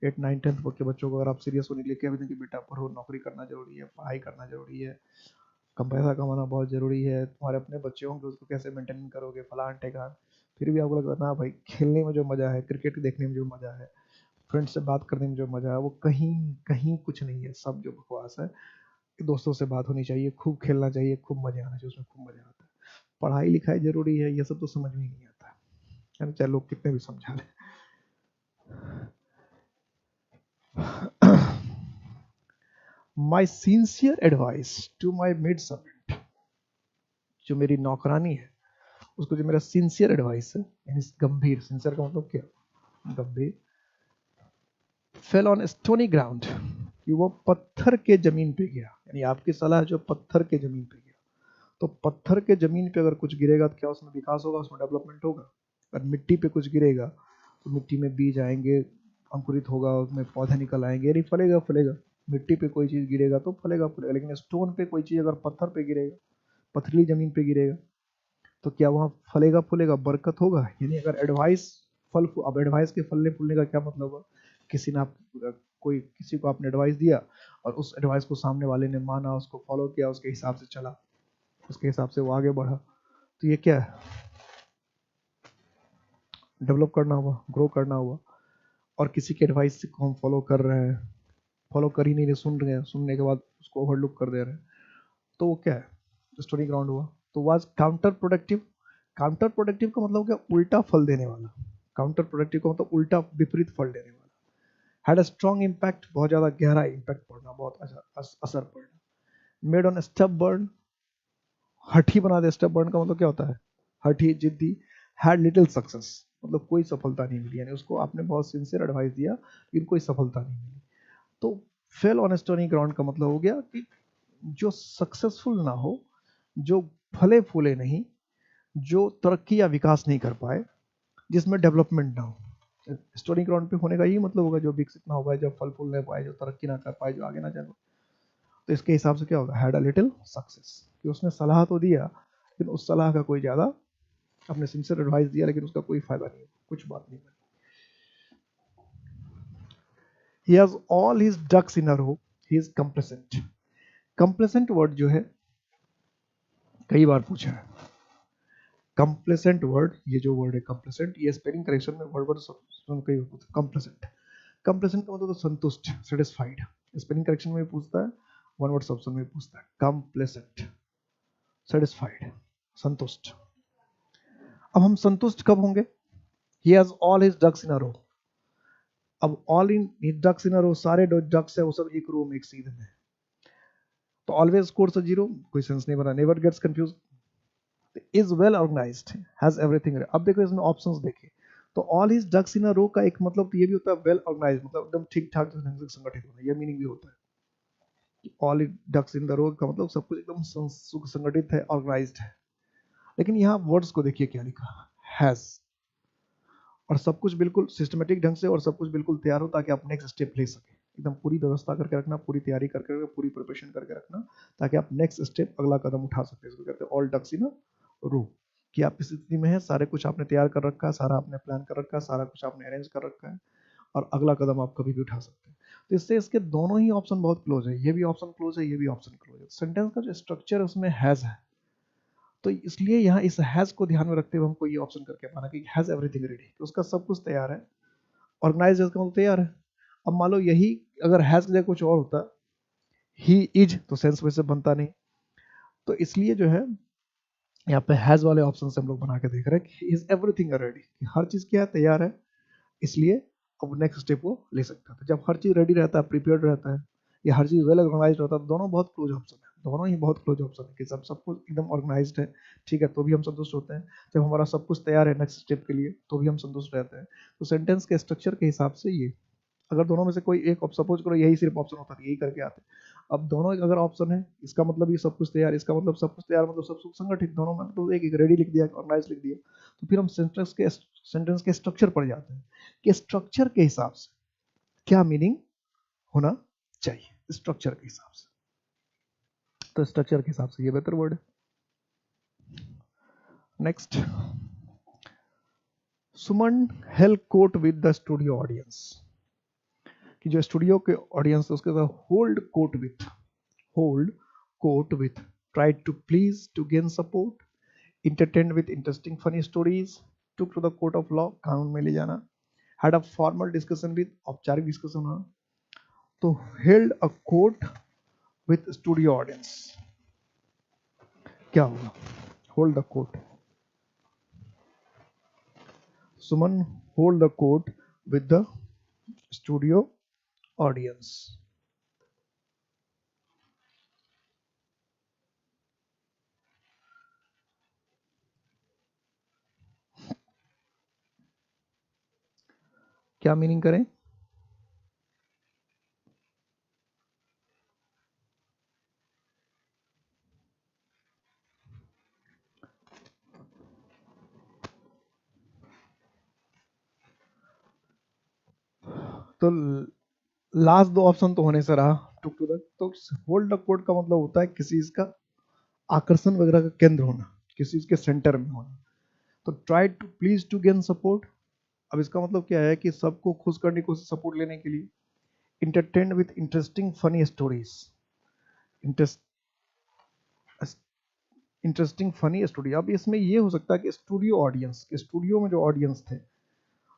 8 9 10th के बच्चों को अगर आप सीरियस होने के लिए कह भी दें कि बेटा पढ़ो, नौकरी करना जरूरी है, पढ़ाई करना जरूरी है, कम पैसा कमाना बहुत जरूरी है, तुम्हारे अपने बच्चे होंगे उसको कैसे मेंटेन करोगे, फलान टेकान, फिर भी आपको लगता है ना भाई खेलने में जो मजा है, क्रिकेट देखने में जो मजा है, फ्रेंड्स से बात करने में जो मजा है, वो कहीं कहीं कुछ नहीं है, सब जो बकवास है। दोस्तों से बात होनी चाहिए, खूब खेलना चाहिए, खूब मजा आना चाहिए, उसमें खूब मजा आता है। पढ़ाई लिखाई जरूरी है, ये सब तो समझ में ही नहीं आता है ना, चाहे लोग कितने भी समझा लें। My sincere advice to my maid servant, जो मेरी नौकरानी है उसको जो मेरा सिंसियर एडवाइस है, यानी गंभीर, सिंसियर का मतलब क्या, गंभीर, फेल ऑन स्टोनी ग्राउंड, कि वो पत्थर के जमीन पे गिरा, यानी आपकी सलाह जो पत्थर के जमीन पे गिरा। तो पत्थर के जमीन पे अगर कुछ गिरेगा तो क्या उसमें विकास होगा, उसमें डेवलपमेंट होगा। अगर मिट्टी पे कुछ गिरेगा तो मिट्टी में बीज आएंगे, अंकुरित होगा, उसमें पौधे निकल आएंगे, यानी फलेगा फलेगा। मिट्टी पे कोई चीज गिरेगा तो फलेगा फलेगा, लेकिन स्टोन पे कोई चीज अगर पत्थर पे गिरेगा, पथरीली जमीन पे गिरेगा, तो क्या वहाँ फलेगा फूलेगा, बरकत होगा। यानी अगर एडवाइस फल, अब एडवाइस के फलने फूलने का क्या मतलब है, किसी ने आप, कोई किसी को आपने एडवाइस दिया और उस एडवाइस को सामने वाले ने माना, उसको फॉलो किया, उसके हिसाब से चला, उसके हिसाब से वो आगे बढ़ा, तो ये क्या है, डेवलप करना हुआ, ग्रो करना हुआ। और किसी के एडवाइस को हम फॉलो कर रहे हैं, फॉलो कर ही नहीं रहे, सुन रहे हैं, सुनने के बाद उसको ओवरलुक कर दे रहे हैं, तो वो क्या है, स्टोरी ग्राउंड हुआ। तो was counter productive, counter productive का मतलब क्या, उल्टा फल देने वाला। काउंटर प्रोडक्टिव का मतलब उल्टा विपरीत फल देने वाला। हैड अ स्ट्रॉन्ग इम्पैक्ट, बहुत ज्यादा गहरा इम्पैक्ट पड़ना, बहुत असर पड़ना। मेड ऑन स्टबबर्न, हठी बना दे। स्टबबर्न का मतलब क्या होता है, हठी, जिद्दी। हैड लिटिल सक्सेस, मतलब कोई सफलता नहीं मिली, यानी उसको आपने बहुत सिंसियर एडवाइस दिया लेकिन कोई सफलता नहीं मिली। तो फेल ऑन स्टोनी ग्राउंड का मतलब हो गया कि जो सक्सेसफुल ना हो, जो फले फूले नहीं, जो तरक्की या विकास नहीं कर पाए, जिसमें डेवलपमेंट ना हो। स्टोरी ग्राउंड पे होने का यही मतलब होगा, जो विकसित ना हो पाए, जो फल फूल नहीं पाए, जो तरक्की ना कर पाए, जो आगे ना चल पाए। तो इसके हिसाब से क्या होगा, हैड अ लिटिल सक्सेस, कि उसने सलाह तो दिया लेकिन उस सलाह का कोई ज्यादा, अपने सिंसियर एडवाइस दिया लेकिन उसका कोई फायदा नहीं, कुछ बात नहीं बनी। He has all his ducks in a row, he is complacent. Complacent word जो है कई बार पूछा है। कंप्लेसेंट वर्ड, ये जो वर्ड है कंप्लेसेंट, ये स्पेलिंग करेक्शन में वर्ड कई होता है। कंप्लेसेंट, कंप्लेसेंट का मतलब तो संतुष्ट, सेटिस्फाइड। स्पेलिंग करेक्शन में भी पूछता है, वन वर्ड ऑप्शन में पूछता है। कंप्लेसेंट, सेटिस्फाइड, संतुष्ट। अब हम संतुष्ट कब होंगे, he has all his ducks in a row, अब all in ducks in a रो, सारे डक्स है वो सब एक रो में एक सीध में, तो ऑलवेज स्कोर्स अ जीरो, कोई सेंस नहीं बना, never gets confuse, is well organised, has everything. अब देखो इसमें ऑप्शंस देखिए, तो all his ducks in a row का एक मतलब तो ये भी होता है वेल ऑर्गेनाइज्ड, मतलब एकदम ठीक ठाक ढंग से संगठित होना, ये मीनिंग भी होता है कि all ducks in the row का मतलब सब कुछ एकदम संगठित है, ऑर्गेनाइज्ड है। लेकिन यहाँ वर्ड्स को देखिए क्या लिखा, हैज, और सब कुछ बिल्कुल सिस्टमेटिक ढंग से और सब कुछ बिल्कुल तैयार हो ताकि आप नेक्स्ट स्टेप ले सके, एकदम पूरी व्यवस्था करके रखना, पूरी तैयारी करके रखना, पूरी प्रिपरेशन करके रखना, ताकि आप नेक्स्ट स्टेप अगला कदम उठा सकते हैं। इसको कहते हैं ऑल डक्स इन रो, कि आप इस स्थिति में है, सारे कुछ आपने तैयार कर रखा है, सारा आपने प्लान कर रखा है, सारा कुछ आपने अरेंज कर रखा है, और अगला कदम आप कभी भी उठा सकते हैं। तो इससे इसके दोनों ही ऑप्शन बहुत क्लोज है, ये भी ऑप्शन क्लोज है, ये भी ऑप्शन क्लोज है। सेंटेंस का जो स्ट्रक्चर है उसमें हैज है, तो इसलिए यहाँ इस हैज को ध्यान में रखते हुए हमको ये ऑप्शन करके पाना कि हैज एवरीथिंग रेडी, कि उसका सब कुछ तैयार है, ऑर्गेनाइज का मतलब तैयार है। अब मान लो यही अगर हैज की जगह कुछ और होता, ही इज, तो सेंस वैसे बनता नहीं, तो इसलिए जो है यहाँ पे हैज वाले ऑप्शन से हम लोग बना के देख रहे हैं कि इज एवरीथिंग रेडी, हर चीज क्या है, तैयार है, इसलिए अब नेक्स्ट स्टेप वो ले सकता है। जब हर चीज रेडी रहता है, प्रिपेयर्ड रहता है, या हर चीज वेल ऑर्गेनाइज रहता है, तो दोनों बहुत क्लोज ऑप्शन है, दोनों ही बहुत क्लोज ऑप्शन है कि सब कुछ एकदम ऑर्गेनाइज्ड है, ठीक है, तो भी हम संतुष्ट होते हैं। जब हमारा सब कुछ तैयार है नेक्स्ट स्टेप के लिए, तो भी हम संतुष्ट रहते हैं। तो सेंटेंस के स्ट्रक्चर के हिसाब से ये, अगर दोनों में से कोई एक, सपोज करो यही सिर्फ ऑप्शन होता है, यही करके आते, अब दोनों अगर ऑप्शन है, इसका मतलब ये सब कुछ तैयार, इसका मतलब सब कुछ तैयार, मतलब सब कुछ संगठित, दोनों में तो एक एक रेडी लिख दिया, ऑर्गेनाइज लिख दिया, तो फिर हम सेंटेंस के स्ट्रक्चर पर जाते हैं कि स्ट्रक्चर के हिसाब से क्या मीनिंग होना चाहिए, स्ट्रक्चर के हिसाब से, तो स्ट्रक्चर के हिसाब से ये बेहतर वर्ड है। Next, Suman held court with the studio audience, कि जो स्टूडियो के ऑडियंस है उसके साथ hold court with, tried to please to gain support, entertained with interesting funny stories, took to the court of law, कानून में ले जाना, had a formal discussion with, औपचारिक डिस्कशन होना, तो held a court with studio audience, क्या होगा, hold the court, Suman hold the court with the studio audience, क्या मीनिंग करें, तो लास्ट दो ऑप्शन तो होने से रहा, टुक टू द, तो होल्ड द कोर्ट का मतलब होता है किसी चीज का आकर्षण वगैरह का केंद्र होना, किसी चीज के सेंटर में होना, तो try to please to gain support, अब इसका मतलब क्या है कि सबको खुश करने की कोशिश, सपोर्ट लेने के लिए, entertain with interesting funny stories, interesting funny story. अब इसमें ये हो सकता है कि स्टूडियो ऑडियंस, स्टूडियो में जो ऑडियंस थे,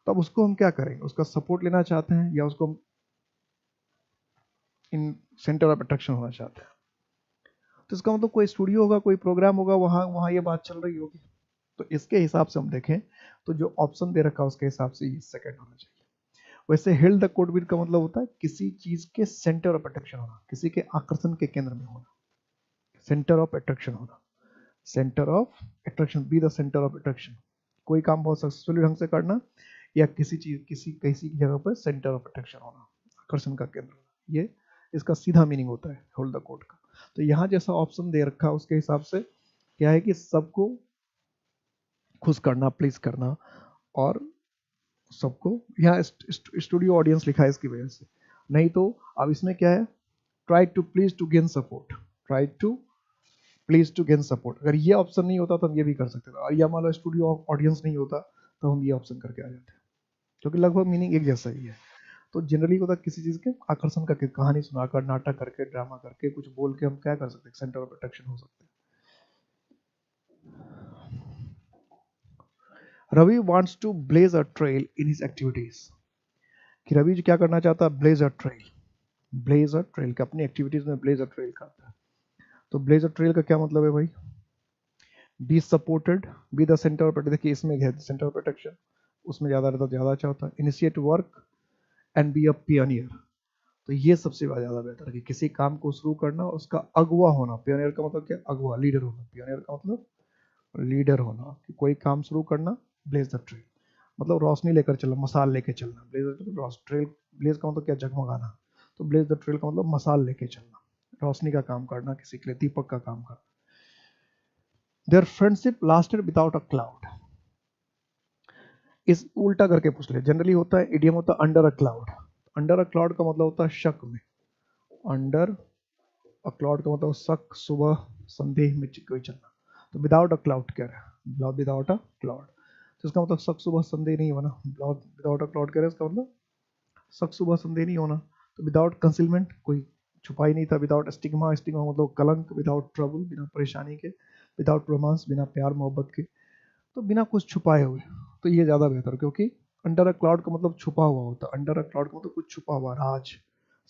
तब उसको हम क्या करेंगे, उसका सपोर्ट लेना चाहते हैं, या उसको इन सेंटर ऑफ अट्रैक्शन होना चाहते हैं, तो इसका मतलब कोई स्टूडियो होगा, कोई प्रोग्राम होगा, वहां वहां ये बात चल रही होगी, तो इसके हिसाब से हम देखें तो जो ऑप्शन दे रखा है उसके हिसाब से ये सेकंड होना चाहिए। वैसे हिल्ड द कोर्ट का मतलब होता है किसी चीज के सेंटर ऑफ अट्रैक्शन होना, किसी के आकर्षण के केंद्र में होना, सेंटर ऑफ अट्रैक्शन होना, centre of attraction, be the centre of attraction, कोई काम बहुत सक्सेसफुली ढंग से करना, या किसी चीज किसी जगह पर सेंटर ऑफ अट्रैक्शन होना, आकर्षण का केंद्र होना, ये इसका सीधा मीनिंग होता है होल्ड द कोर्ट का। तो यहाँ जैसा ऑप्शन दे रखा है उसके हिसाब से क्या है कि सबको खुश करना, प्लीज करना, और सबको, यहाँ स्टूडियो ऑडियंस लिखा है इसकी वजह से, नहीं तो अब इसमें क्या है, try to please to gain support, try to please to gain support, अगर ये ऑप्शन नहीं होता तो हम ये भी कर सकते थे, और या मान लो स्टूडियो ऑडियंस नहीं होता तो हम ये ऑप्शन करके आ जाते, क्योंकि लगभग मीनिंग एक जैसा ही है। तो जनरली होता किसी चीज के आकर्षण करके, कहानी सुनाकर, नाटक करके, ड्रामा करके, कुछ बोल के हम क्या कर सकते हैं, सेंटर ऑफ अट्रैक्शन हो सकते हैं। Ravi wants to blaze a trail in his activities, कि रवि जी क्या करना चाहता है, blaze a trail, blaze a trail का अपनी एक्टिविटीज में ब्लेज अ ट्रेल करता है, तो ब्लेज अ ट्रेल का क्या मतलब है भाई, be supported, be the centre of, देखिए इसमें है सेंटर ऑफ अट्रैक्शन, उसमें ज्यादा रहता, ज्यादा अच्छा होता है, initiate work and be a pioneer. तो ये सबसे ज़्यादा बेहतर है कि किसी काम को शुरू करना और उसका अगुवा होना। पियोनियर का मतलब क्या? अगुवा, लीडर होना। पियोनियर का मतलब लीडर होना, कि कोई काम शुरू करना। ब्लेज द ट्रेल मतलब रोशनी लेकर चलना, मसाल लेके चलना। ब्लेज द ट्रेल, ब्लेज का मतलब क्या? जगमगाना। तो ब्लेज द ट्रेल का मतलब मसाल लेके चलना, रोशनी का काम करना, किसी के लिए दीपक का काम करना। Their friendship lasted without a cloud. इस उल्टा करके पूछ ले। जनरली होता है, इडियम होता है under a cloud. Under a cloud का मतलब होता है शक में। अंडर अ क्लाउड का मतलब शक, सुबह, संदेह में कोई चलना। तो विदाउट अ क्लाउड क्या है? विदाउट अ क्लाउड, तो इसका मतलब शक, सुबह, संदेह नहीं होना। विदाउट अ क्लाउड कह रहे हैं, इसका मतलब शक, सुबह, संदेह नहीं होना। तो विदाउट कंसीलमेंट, कोई छुपा ही नहीं था। विदाउट स्टिग्मा, स्टिग्मा मतलब कलंक। विदाउट ट्रबल, बिना परेशानी के। विदाउट रोमांस, बिना प्यार मोहब्बत के। तो बिना कुछ छुपाए हुए। तो ये ज़्यादा बेहतर, क्योंकि अंडर अ क्लाउड का मतलब छुपा हुआ होता है। अंडर अ क्लाउड का मतलब कुछ छुपा हुआ, राज,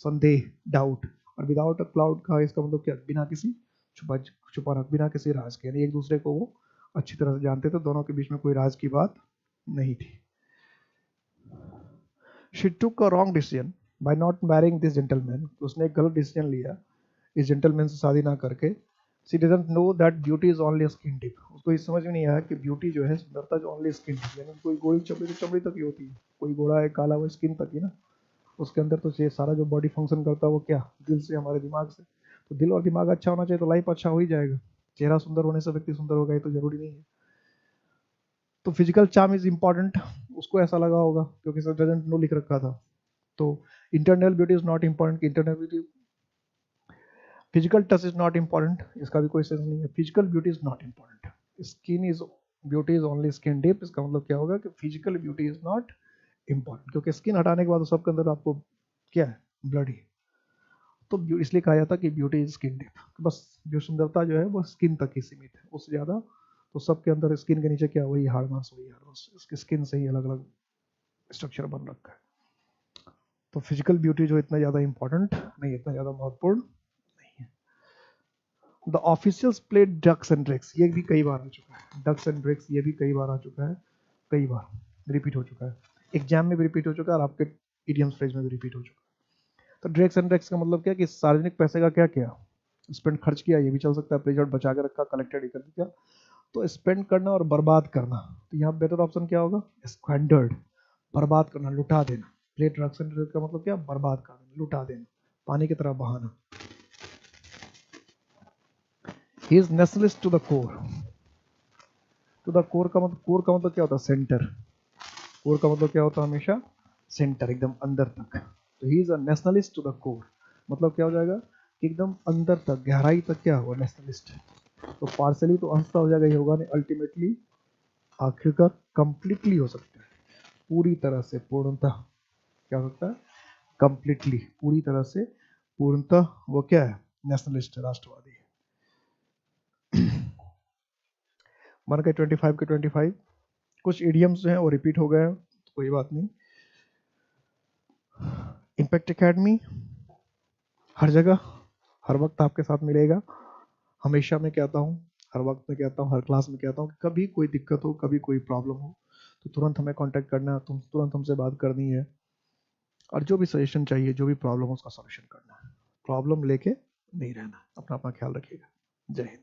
संदेह, डाउट। और विदाउट अ क्लाउड का इसका मतलब क्या? बिना किसी छुपाना, बिना किसी राज के। यानी एक दूसरे को वो अच्छी तरह से जानते थे, दोनों के बीच में कोई राज की बात नहीं थी। She took a wrong decision by not marrying this gentleman. उसने एक गलत डिसीजन लिया इस जेंटलमैन से शादी ना करके। She doesn't know that beauty is only skin deep. उसको ये समझ में नहीं आया कि ब्यूटी जो है, सुंदरता जो ओनली स्किन डीप, यानी कोई गोरी चमड़ी तो चमड़ी तक ही होती है, कोई गोरा है काला, वो स्किन तक ही ना। उसके अंदर तो ये सारा जो बॉडी फंक्शन करता है वो क्या? दिल से, हमारे दिमाग से। तो दिल और दिमाग अच्छा होना चाहिए तो लाइफ अच्छा हो ही जाएगा। चेहरा सुंदर होने से व्यक्ति सुंदर होगा ये तो जरूरी नहीं है। तो फिजिकल चार्म इज इंपॉर्टेंट, उसको ऐसा लगा होगा, क्योंकि सर डजंट नो लिख रखा था। तो internal beauty is not important, internal beauty. Physical touch is not important, इसका भी कोई सेंस नहीं है। Physical beauty is not important, skin is beauty is only skin deep. इसका मतलब क्या होगा कि physical beauty is not important, क्योंकि स्किन हटाने के बाद तो सबके अंदर आपको क्या है? ब्लड ही। तो इसलिए कहा जाता है कि ब्यूटी इज स्किन डीप, बस जो सुंदरता जो है वो स्किन तक ही सीमित है, उससे ज्यादा तो सबके अंदर स्किन के नीचे क्या? वही हाड़ मांस, वही हाड़ मांस, इसकी स्किन से ही अलग अलग स्ट्रक्चर बन रखा है। तो फिजिकल ब्यूटी जो इतना ज्यादा इंपॉर्टेंट नहीं, इतना ज्यादा महत्वपूर्ण नहीं है। The officials play ducks and drakes, ये भी कई बार आ चुका है। डक्स एंड ड्रैक्स ये भी कई बार आ चुका है, कई बार रिपीट हो चुका है। एग्जाम में भी रिपीट हो चुका है और आपके इडियम्स फ्रेज में भी रिपीट हो चुका है। तो ड्रैक्स एंड ड्रैक्स का मतलब क्या कि सार्वजनिक पैसे का क्या किया? स्पेंड, खर्च किया, ये भी चल सकता है। प्रेजेंट बचा के रखा, कलेक्टेड कर दिया। तो स्पेंड करना और बर्बाद करना, तो यहाँ बेटर ऑप्शन क्या होगा? स्क्वेंडर्ड, बर्बाद करना, लुटा देना। प्ले ड्रग्स एंड ड्रग्स का मतलब क्या? बर्बाद करना, लुटा देना, पानी की तरह बहाना। He is nationalist to the core. To the core का मतलब, कोर का मतलब क्या होता है? सेंटर। कोर का मतलब क्या होता है? हमेशा सेंटर, एकदम अंदर तक। तो he is a nationalist to the core, मतलब क्या हो जाएगा कि एकदम अंदर तक, गहराई तक क्या हुआ? नेशनलिस्ट। तो पार्सली तो अंशतः हो जाएगा, ये होगा नहीं, अल्टीमेटली, आखिरकार, कंप्लीटली हो सकता है, पूरी तरह से, पूर्णतः। क्या हो सकता है? कंप्लीटली, पूरी तरह से, पूर्णतः वो क्या है? नेशनलिस्ट, राष्ट्रवादी है। मन के 25 के 25 कुछ इडियम्स जो हैं वो रिपीट हो गए हैं, तो कोई बात नहीं। इम्पैक्ट एकेडमी हर जगह, हर वक्त आपके साथ मिलेगा। हमेशा मैं कहता हूँ, हर वक्त में कहता हूँ, हर क्लास में कहता हूँ, कभी कोई दिक्कत हो, कभी कोई प्रॉब्लम हो तो तुरंत हमें कांटेक्ट करना है, तुम तुरंत हमसे बात करनी है। और जो भी सजेशन चाहिए, जो भी प्रॉब्लम हो, उसका सॉल्यूशन करना है। प्रॉब्लम लेके नहीं रहना। अपना अपना ख्याल रखिएगा। जय हिंद।